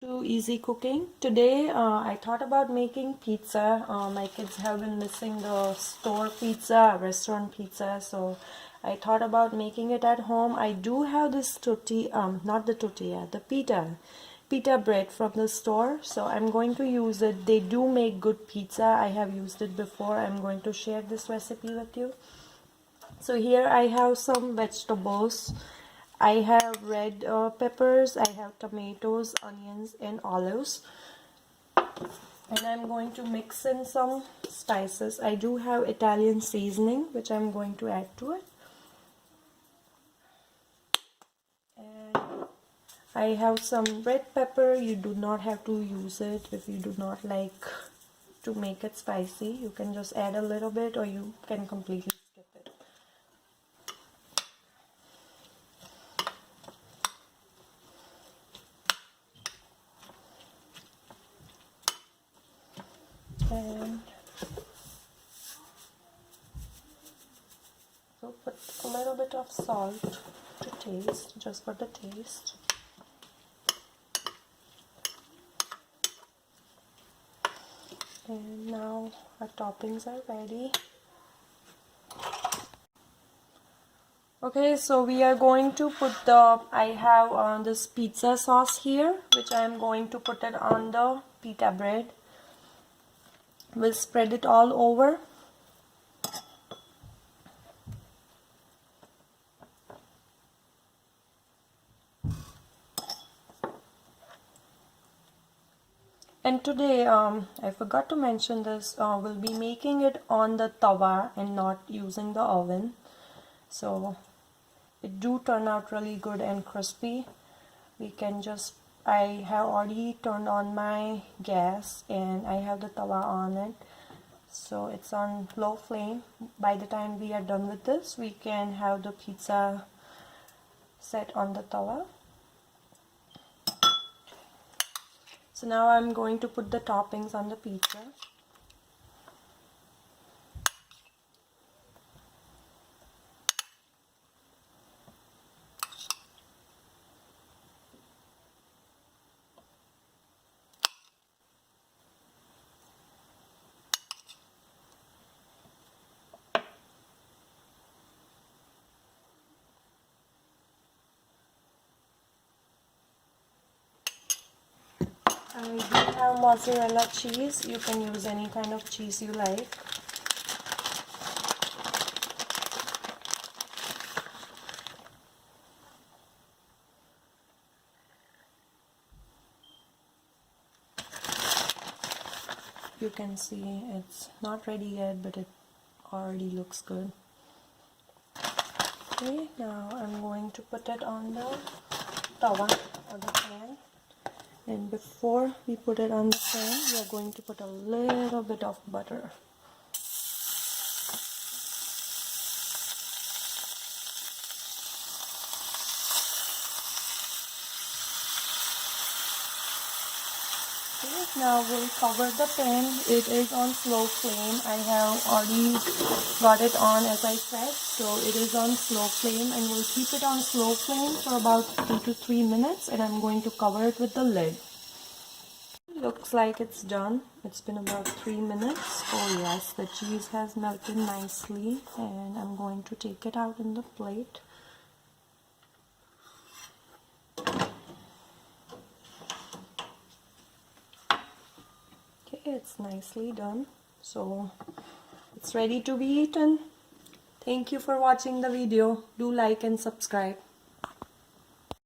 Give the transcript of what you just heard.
To Easy Cooking. Today I thought about making pizza. My kids have been missing the store pizza, restaurant pizza, so I thought about making it at home. I do have this not the tortilla, the pita bread from the store, so I'm going to use it. They do make good pizza. I have used it before. I'm going to share this recipe with you. So here I have some vegetables. I have red peppers, I have tomatoes, onions and olives. And I'm going to mix in some spices. I do have Italian seasoning which I'm going to add to it. And I have some red pepper. You do not have to use it if you do not like to make it spicy. You can just add a little bit or you can completely skip it. And so put a little bit of salt to taste, just for the taste. And now our toppings are ready. Okay, so we are going to put I have this pizza sauce here, which I am going to put it on the pita bread. We'll spread it all over. And today, I forgot to mention this, we'll be making it on the tawa and not using the oven. So it do turn out really good and crispy. We can just, I have already turned on my gas and I have the tawa on it. So it's on low flame. By the time we are done with this, we can have the pizza set on the tawa. So now I'm going to put the toppings on the pizza. I do have mozzarella cheese. You can use any kind of cheese you like. You can see it's not ready yet, but it already looks good. Okay, now I'm going to put it on the tawa or the pan. And before we put it on the pan, we are going to put a little bit of butter. Okay, now we'll cover the pan. It is on slow flame. I have already got it on, as I said, so it is on slow flame, and we'll keep it on slow flame for about 2 to 3 minutes, and I'm going to cover it with the lid. Looks like it's done. It's been about 3 minutes. Oh yes, the cheese has melted nicely, and I'm going to take it out in the plate. Okay, it's nicely done. So it's ready to be eaten. Thank you for watching the video. Do like and subscribe.